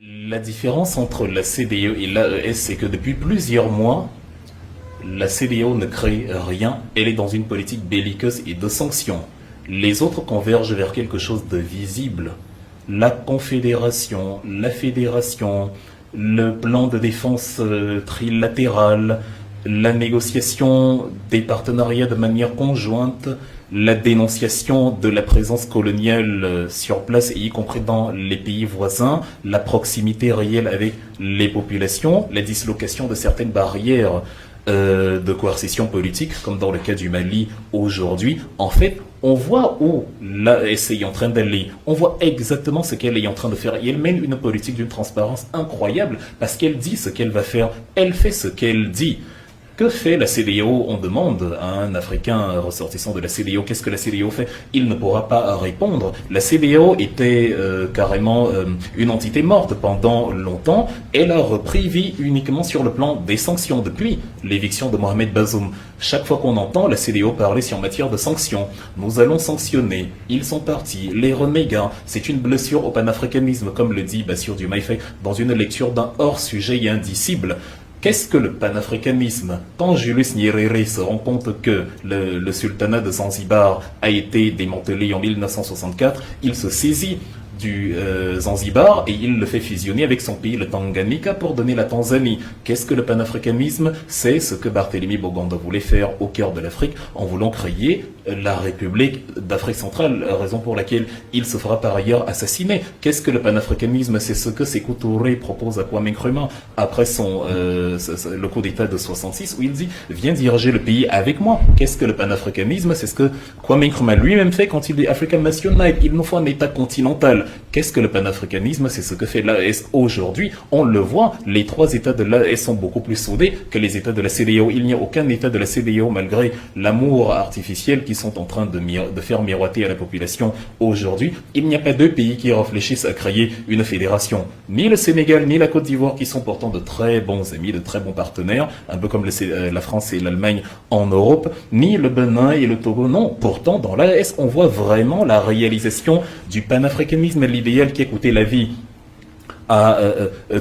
La différence entre la CEDEAO et l'AES, c'est que depuis plusieurs mois, la CEDEAO ne crée rien, elle est dans une politique belliqueuse et de sanctions. Les autres convergent vers quelque chose de visible. La confédération, la fédération, le plan de défense trilatéral, la négociation des partenariats de manière conjointe, la dénonciation de la présence coloniale sur place, y compris dans les pays voisins, la proximité réelle avec les populations, la dislocation de certaines barrières de coercition politique, comme dans le cas du Mali aujourd'hui. En fait, on voit où l'AES est en train d'aller. On voit exactement ce qu'elle est en train de faire. Et elle mène une politique d'une transparence incroyable parce qu'elle dit ce qu'elle va faire. Elle fait ce qu'elle dit. Que fait la CEDEAO? On demande à un Africain ressortissant de la CEDEAO, qu'est-ce que la CEDEAO fait? Il ne pourra pas répondre. La CEDEAO était carrément une entité morte pendant longtemps. Elle a repris vie uniquement sur le plan des sanctions depuis l'éviction de Mohamed Bazoum. Chaque fois qu'on entend la CEDEAO parler sur matière de sanctions, nous allons sanctionner, ils sont partis, les renégats, c'est une blessure au panafricanisme, comme le dit Bassirou Diomaye Faye dans une lecture d'un hors-sujet et indicible. Qu'est-ce que le panafricanisme? Quand Julius Nyerere se rend compte que le sultanat de Zanzibar a été démantelé en 1964, il se saisit du Zanzibar et il le fait fusionner avec son pays, le Tanganyika, pour donner la Tanzanie. Qu'est-ce que le panafricanisme? C'est ce que Barthélemy Boganda voulait faire au cœur de l'Afrique en voulant créer la République d'Afrique centrale, raison pour laquelle il se fera par ailleurs assassiner. Qu'est-ce que le panafricanisme? C'est ce que Sékou Touré propose à Kwame Nkrumah après le coup d'État de 66 où il dit « Viens diriger le pays avec moi ». Qu'est-ce que le panafricanisme? C'est ce que Kwame Nkrumah lui-même fait quand il dit « African Nation Night ». Il nous faut un État continental. Qu'est-ce que le panafricanisme? C'est ce que fait l'AES aujourd'hui. On le voit, les trois États de l'AES sont beaucoup plus soudés que les États de la CEDEAO. Il n'y a aucun État de la CEDEAO, malgré l'amour artificiel qu'ils sont en train de faire miroiter à la population aujourd'hui. Il n'y a pas deux pays qui réfléchissent à créer une fédération. Ni le Sénégal, ni la Côte d'Ivoire, qui sont pourtant de très bons amis, de très bons partenaires, un peu comme la France et l'Allemagne en Europe, ni le Bénin et le Togo. Non, pourtant, dans l'AES, on voit vraiment la réalisation du panafricanisme, l'idéal qui écoutait la vie à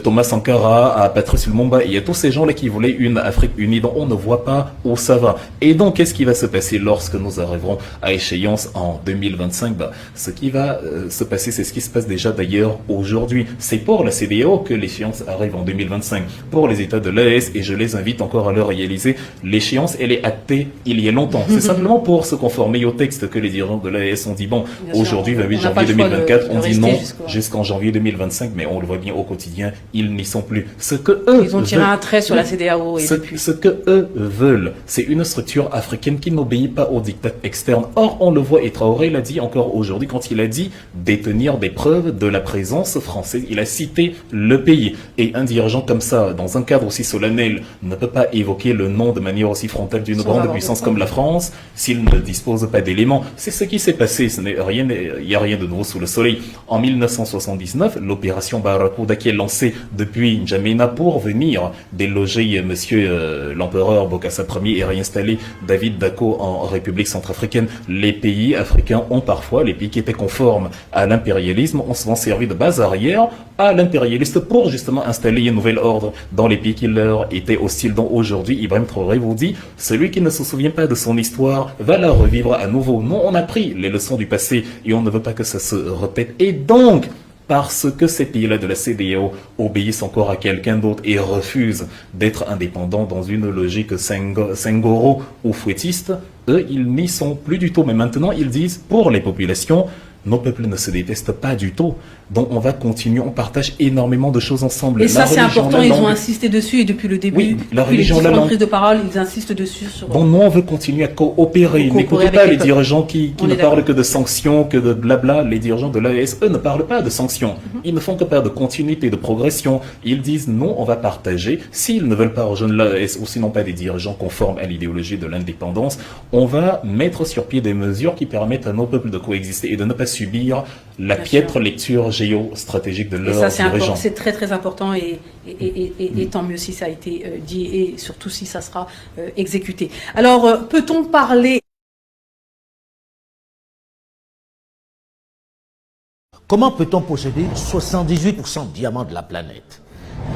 Thomas Sankara, à Patrice Lumumba, et il y a tous ces gens-là qui voulaient une Afrique unie, dont on ne voit pas où ça va. Et donc, qu'est-ce qui va se passer lorsque nous arriverons à échéance en 2025? Ce qui va se passer, c'est ce qui se passe déjà d'ailleurs aujourd'hui. C'est pour la CEDEAO que l'échéance arrive en 2025. Pour les États de l'AES, et je les invite encore à le réaliser, l'échéance, elle est actée il y a longtemps. C'est simplement pour se conformer au texte que les dirigeants de l'AES ont dit, bon, aujourd'hui, 28 janvier 2024, on dit non jusqu'en janvier 2025, mais on le voit bien au quotidien, ils n'y sont plus. Ce que eux ils ont tiré un trait sur la CEDEAO. Ce que eux veulent, c'est une structure africaine qui n'obéit pas aux dictats externes. Or, on le voit, et Traoré l'a dit encore aujourd'hui, quand il a dit détenir des preuves de la présence française. Il a cité le pays. Et un dirigeant comme ça, dans un cadre aussi solennel, ne peut pas évoquer le nom de manière aussi frontale d'une grande puissance comme la France s'il ne dispose pas d'éléments. C'est ce qui s'est passé. Il n'y a rien de nouveau sous le soleil. En 1979, l'opération Barracuda qui est lancée depuis N'Djamena pour venir déloger monsieur l'empereur Bokassa Ier et réinstaller David Dacko en République centrafricaine. Les pays africains ont parfois, les pays qui étaient conformes à l'impérialisme, ont souvent servi de base arrière à l'impérialiste pour justement installer un nouvel ordre dans les pays qui leur étaient hostiles. Donc aujourd'hui, Ibrahim Traoré vous dit, celui qui ne se souvient pas de son histoire va la revivre à nouveau. Non, on a pris les leçons du passé et on ne veut pas que ça se répète. Et donc, parce que ces pays-là de la CEDEAO obéissent encore à quelqu'un d'autre et refusent d'être indépendants dans une logique Senghoro ou fouettiste, eux, ils n'y sont plus du tout. Mais maintenant, ils disent, pour les populations, nos peuples ne se détestent pas du tout. Donc on va continuer, on partage énormément de choses ensemble. Et ça c'est important, ils ont insisté dessus et depuis le début, oui, depuis les différentes prises de parole, ils insistent dessus. Bon, nous on veut continuer à coopérer. N'écoutez pas les dirigeants qui ne parlent que de sanctions, que de blabla. Les dirigeants de l'AES, eux, ne parlent pas de sanctions. Ils ne font que parler de continuité, de progression. Ils disent non, on va partager. S'ils ne veulent pas rejoindre l'AES ou sinon pas des dirigeants conformes à l'idéologie de l'indépendance, on va mettre sur pied des mesures qui permettent à nos peuples de coexister et de ne pas subir la piètre lecture géostratégique de leurs dirigeants. C'est très très important et tant mieux si ça a été dit et surtout si ça sera exécuté. Alors, peut-on parler Comment peut-on posséder 78% de diamants de la planète,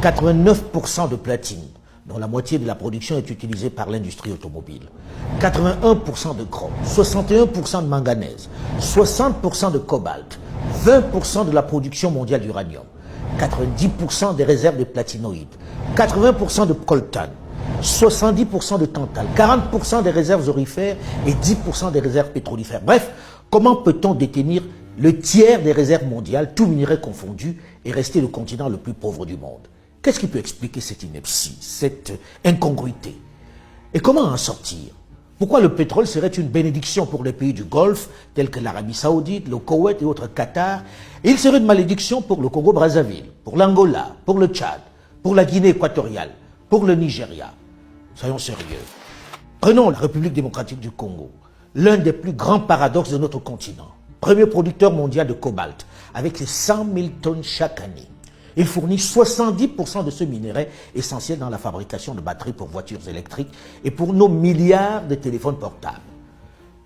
89% de platine, dont la moitié de la production est utilisée par l'industrie automobile, 81% de chrome, 61% de manganèse, 60% de cobalt, 20% de la production mondiale d'uranium, 90% des réserves de platinoïdes, 80% de coltan, 70% de tantal, 40% des réserves aurifères et 10% des réserves pétrolifères. Bref, comment peut-on détenir le tiers des réserves mondiales, tous minéraux confondus, et rester le continent le plus pauvre du monde? Qu'est-ce qui peut expliquer cette ineptie, cette incongruité? Et comment en sortir? Pourquoi le pétrole serait une bénédiction pour les pays du Golfe, tels que l'Arabie Saoudite, le Koweït et autres Qatar, et il serait une malédiction pour le Congo-Brazzaville, pour l'Angola, pour le Tchad, pour la Guinée équatoriale, pour le Nigeria? Soyons sérieux. Prenons la République démocratique du Congo, l'un des plus grands paradoxes de notre continent. Premier producteur mondial de cobalt, avec ses 100 000 tonnes chaque année. Il fournit 70% de ce minerai essentiel dans la fabrication de batteries pour voitures électriques et pour nos milliards de téléphones portables.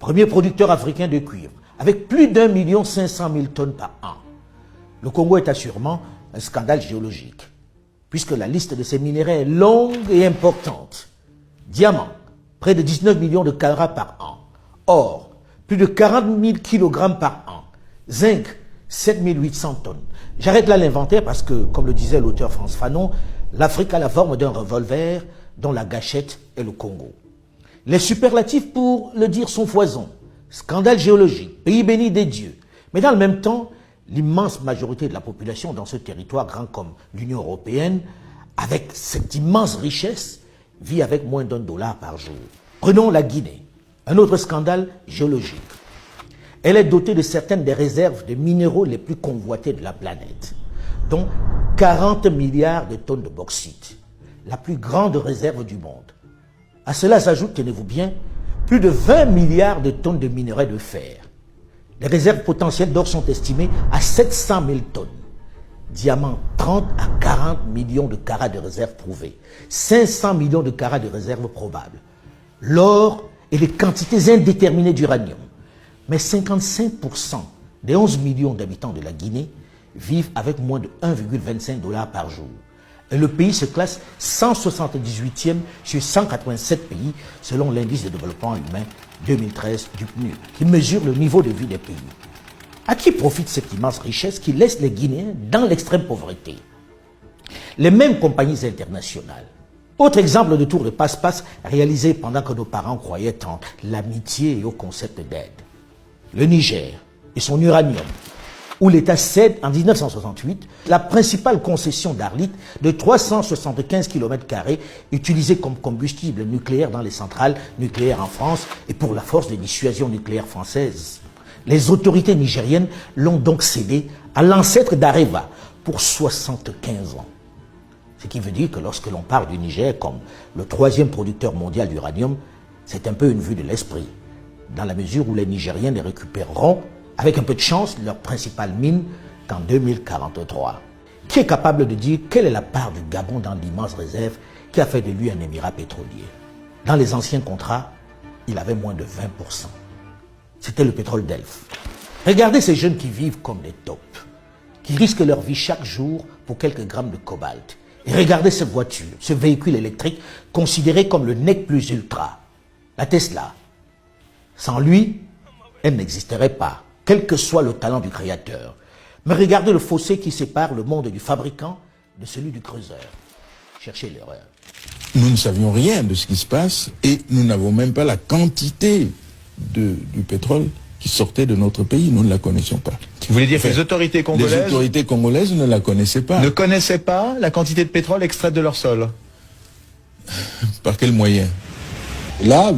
Premier producteur africain de cuivre, avec plus d'1 500 000 tonnes par an. Le Congo est assurément un scandale géologique, puisque la liste de ces minéraux est longue et importante. Diamant, près de 19 millions de carats par an. Or, plus de 40 000 kg par an. Zinc, 7 800 tonnes. J'arrête là l'inventaire parce que, comme le disait l'auteur Frantz Fanon, l'Afrique a la forme d'un revolver dont la gâchette est le Congo. Les superlatifs, pour le dire, sont foison. Scandale géologique, pays béni des dieux. Mais dans le même temps, l'immense majorité de la population dans ce territoire grand comme l'Union européenne, avec cette immense richesse, vit avec moins d'$1 par jour. Prenons la Guinée, un autre scandale géologique. Elle est dotée de certaines des réserves de minéraux les plus convoités de la planète, dont 40 milliards de tonnes de bauxite, la plus grande réserve du monde. À cela s'ajoute, tenez-vous bien, plus de 20 milliards de tonnes de minerais de fer. Les réserves potentielles d'or sont estimées à 700 000 tonnes. Diamants, 30 à 40 millions de carats de réserves prouvées, 500 millions de carats de réserves probables. L'or et les quantités indéterminées d'uranium. Mais 55% des 11 millions d'habitants de la Guinée vivent avec moins de 1,25 $ par jour. Et le pays se classe 178e sur 187 pays selon l'indice de développement humain 2013 du PNUD, qui mesure le niveau de vie des pays. À qui profite cette immense richesse qui laisse les Guinéens dans l'extrême pauvreté? Les mêmes compagnies internationales. Autre exemple de tour de passe-passe réalisé pendant que nos parents croyaient en l'amitié et au concept d'aide. Le Niger et son uranium, où l'État cède en 1968 la principale concession d'Arlit de 375 km² utilisée comme combustible nucléaire dans les centrales nucléaires en France et pour la force de dissuasion nucléaire française. Les autorités nigériennes l'ont donc cédé à l'ancêtre d'Areva pour 75 ans. Ce qui veut dire que lorsque l'on parle du Niger comme le 3e producteur mondial d'uranium, c'est un peu une vue de l'esprit, dans la mesure où les Nigériens les récupéreront, avec un peu de chance, leur principale mine qu'en 2043. Qui est capable de dire quelle est la part du Gabon dans l'immense réserve qui a fait de lui un émirat pétrolier? Dans les anciens contrats, il avait moins de 20%. C'était le pétrole d'Elf. Regardez ces jeunes qui vivent comme des taupes, qui risquent leur vie chaque jour pour quelques grammes de cobalt. Et regardez cette voiture, ce véhicule électrique considéré comme le nec plus ultra, la Tesla. Sans lui, elle n'existerait pas, quel que soit le talent du créateur. Mais regardez le fossé qui sépare le monde du fabricant de celui du creuseur. Cherchez l'erreur. Nous ne savions rien de ce qui se passe et nous n'avons même pas la quantité du pétrole qui sortait de notre pays. Nous ne la connaissions pas. Vous voulez dire que les autorités congolaises ne la connaissaient pas. Ne connaissaient pas la quantité de pétrole extraite de leur sol? Par quel moyen? Là,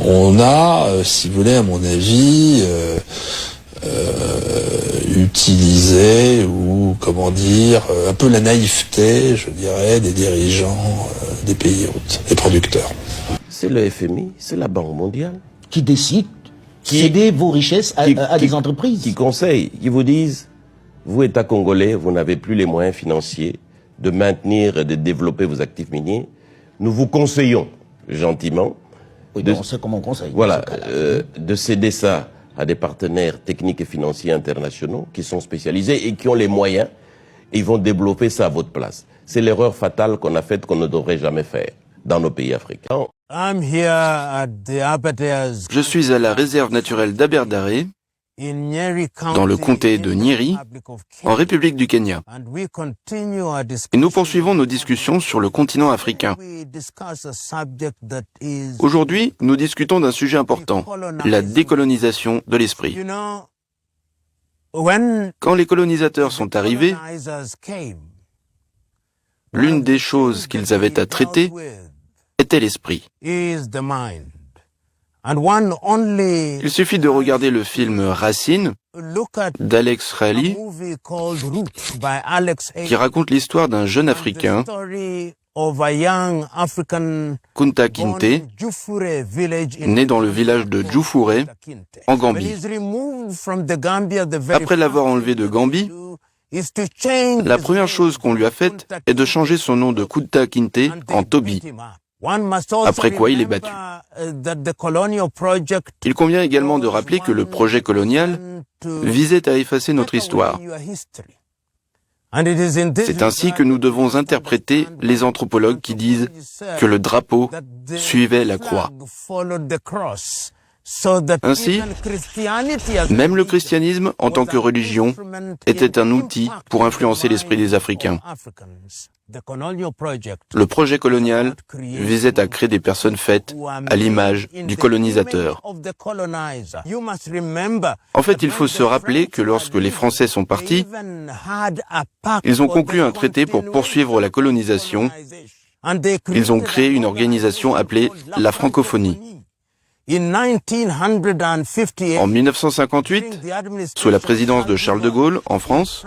on a, si vous voulez, à mon avis, utilisé, ou comment dire, un peu la naïveté, je dirais, des dirigeants des pays hôtes, des producteurs. C'est le FMI, c'est la Banque mondiale. Qui décide céder vos richesses à des entreprises. Qui conseillent, qui vous disent, vous, État congolais, vous n'avez plus les moyens financiers de maintenir et de développer vos actifs miniers. Nous vous conseillons, gentiment, oui, on sait comment on conseille. Voilà, de céder ça à des partenaires techniques et financiers internationaux qui sont spécialisés et qui ont les moyens, et ils vont développer ça à votre place. C'est l'erreur fatale qu'on a faite, qu'on ne devrait jamais faire dans nos pays africains. Je suis à la réserve naturelle d'Aberdare, dans le comté de Nyeri, en République du Kenya. Et nous poursuivons nos discussions sur le continent africain. Aujourd'hui, nous discutons d'un sujet important, la décolonisation de l'esprit. Quand les colonisateurs sont arrivés, l'une des choses qu'ils avaient à traiter était l'esprit. Il suffit de regarder le film Racine d'Alex Haley qui raconte l'histoire d'un jeune Africain, Kunta Kinte, né dans le village de Djoufouré, en Gambie. Après l'avoir enlevé de Gambie, la première chose qu'on lui a faite est de changer son nom de Kunta Kinte en Toby. Après quoi il est battu. Il convient également de rappeler que le projet colonial visait à effacer notre histoire. C'est ainsi que nous devons interpréter les anthropologues qui disent que le drapeau suivait la croix. Ainsi, même le christianisme, en tant que religion, était un outil pour influencer l'esprit des Africains. Le projet colonial visait à créer des personnes faites à l'image du colonisateur. En fait, il faut se rappeler que lorsque les Français sont partis, ils ont conclu un traité pour poursuivre la colonisation. Ils ont créé une organisation appelée la francophonie. En 1958, sous la présidence de Charles de Gaulle, en France,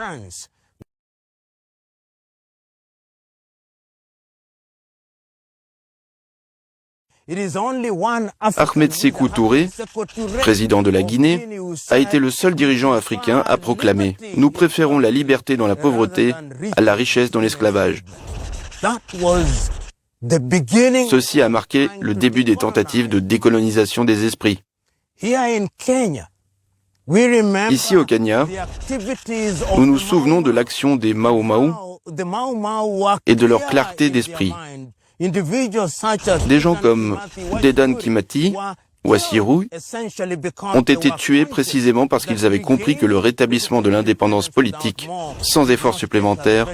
Ahmed Sékou Touré, président de la Guinée, a été le seul dirigeant africain à proclamer « Nous préférons la liberté dans la pauvreté à la richesse dans l'esclavage ». Ceci a marqué le début des tentatives de décolonisation des esprits. Ici au Kenya, nous nous souvenons de l'action des Mau Mau et de leur clarté d'esprit. Des gens comme Dedan Kimati, Wassirou, ont été tués précisément parce qu'ils avaient compris que le rétablissement de l'indépendance politique, sans effort supplémentaire,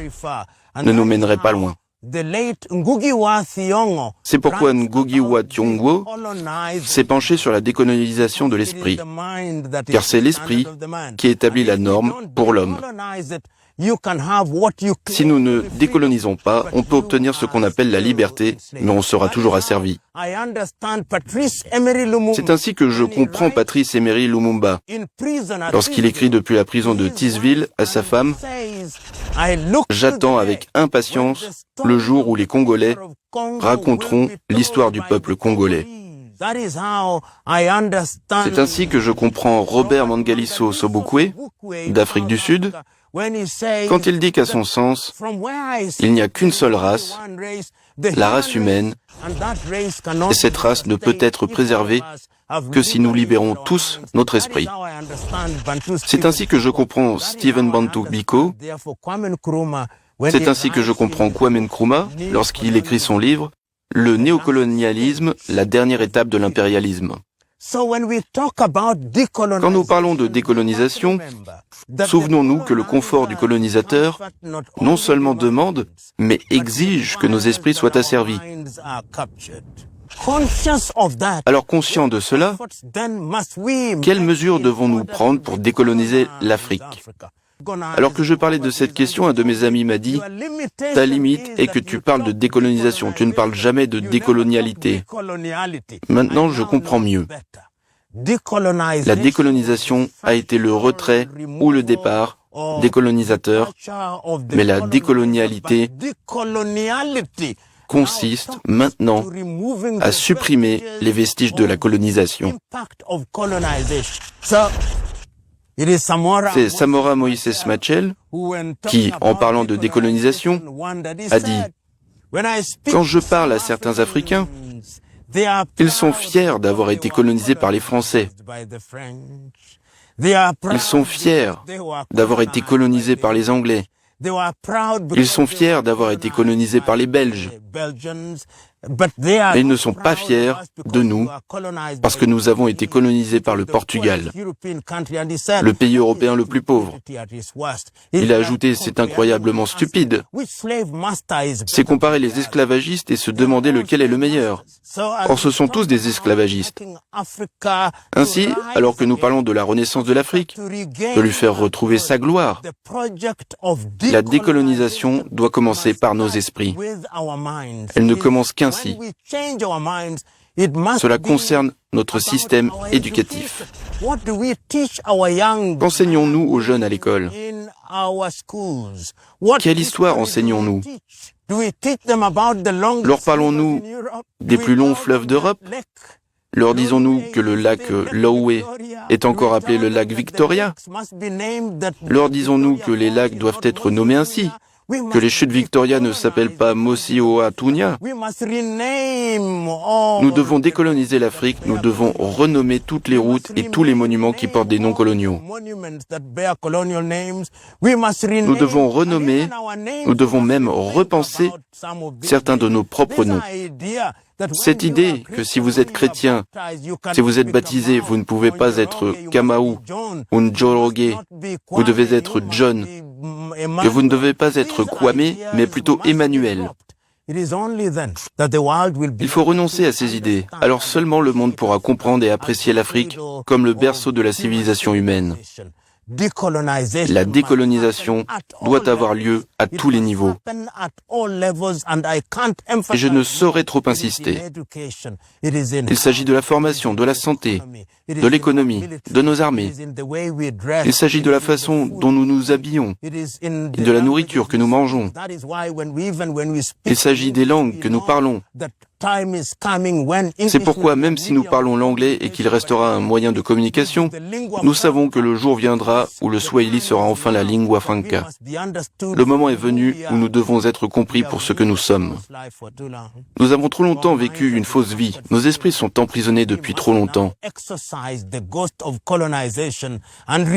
ne nous mènerait pas loin. C'est pourquoi Ngugi wa Thiong'o s'est penché sur la décolonisation de l'esprit, car c'est l'esprit qui établit la norme pour l'homme. Si nous ne décolonisons pas, on peut obtenir ce qu'on appelle la liberté, mais on sera toujours asservi. C'est ainsi que je comprends Patrice Emery Lumumba, lorsqu'il écrit depuis la prison de Tisville à sa femme « J'attends avec impatience le jour où les Congolais raconteront l'histoire du peuple congolais ». C'est ainsi que je comprends Robert Mangaliso Sobukwe, d'Afrique du Sud, quand il dit qu'à son sens, il n'y a qu'une seule race, la race humaine, et cette race ne peut être préservée que si nous libérons tous notre esprit. C'est ainsi que je comprends Stephen Bantu Biko, c'est ainsi que je comprends Kwame Nkrumah lorsqu'il écrit son livre « Le néocolonialisme, la dernière étape de l'impérialisme ». Quand nous parlons de décolonisation, souvenons-nous que le confort du colonisateur non seulement demande, mais exige que nos esprits soient asservis. Alors conscients de cela, quelles mesures devons-nous prendre pour décoloniser l'Afrique ? Alors que je parlais de cette question, un de mes amis m'a dit « Ta limite est que tu parles de décolonisation, tu ne parles jamais de décolonialité. » Maintenant, je comprends mieux. La décolonisation a été le retrait ou le départ des colonisateurs, mais la décolonialité consiste maintenant à supprimer les vestiges de la colonisation. C'est Samora Moïse Machel qui, en parlant de décolonisation, a dit « Quand je parle à certains Africains, Ils sont fiers d'avoir été colonisés par les Français. Ils sont fiers d'avoir été colonisés par les Anglais. Ils sont fiers d'avoir été colonisés par les Belges. Mais ils ne sont pas fiers de nous parce que nous avons été colonisés par le Portugal, le pays européen le plus pauvre. Il a ajouté « c'est incroyablement stupide ». C'est comparer les esclavagistes et se demander lequel est le meilleur. Or ce sont tous des esclavagistes. Ainsi, alors que nous parlons de la renaissance de l'Afrique, de lui faire retrouver sa gloire, la décolonisation doit commencer par nos esprits. Elle ne commence qu'ainsi. Cela concerne notre système éducatif. Qu'enseignons-nous aux jeunes à l'école? Quelle histoire enseignons-nous? Leur parlons-nous des plus longs fleuves d'Europe? Leur disons-nous que le lac Lowe est encore appelé le lac Victoria? Leur disons-nous que les lacs doivent être nommés ainsi? Que les chutes Victoria ne s'appellent pas Mosi-Oa-Tunya? Nous devons décoloniser l'Afrique, nous devons renommer toutes les routes et tous les monuments qui portent des noms coloniaux. Nous devons renommer, nous devons même repenser certains de nos propres noms. Cette idée que si vous êtes chrétien, si vous êtes baptisé, vous ne pouvez pas être Kamau ou Njoroge, vous devez être John, que vous ne devez pas être Kwame, mais plutôt Emmanuel. Il faut renoncer à ces idées, alors seulement le monde pourra comprendre et apprécier l'Afrique comme le berceau de la civilisation humaine. La décolonisation doit avoir lieu à tous les niveaux. Et je ne saurais trop insister. Il s'agit de la formation, de la santé, de l'économie, de nos armées. Il s'agit de la façon dont nous nous habillons et de la nourriture que nous mangeons. Il s'agit des langues que nous parlons. C'est pourquoi même si nous parlons l'anglais et qu'il restera un moyen de communication, nous savons que le jour viendra où le Swahili sera enfin la lingua franca. Le moment est venu où nous devons être compris pour ce que nous sommes. Nous avons trop longtemps vécu une fausse vie. Nos esprits sont emprisonnés depuis trop longtemps.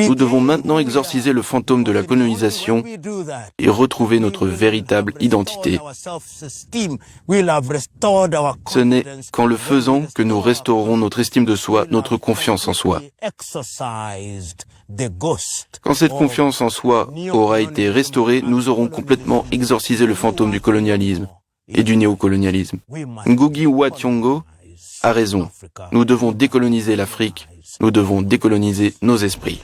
Nous devons maintenant exorciser le fantôme de la colonisation et retrouver notre véritable identité. Ce n'est qu'en le faisant que nous restaurerons notre estime de soi, notre confiance en soi. Quand cette confiance en soi aura été restaurée, nous aurons complètement exorcisé le fantôme du colonialisme et du néocolonialisme. Ngugi wa Thiong'o a raison. Nous devons décoloniser l'Afrique. Nous devons décoloniser nos esprits.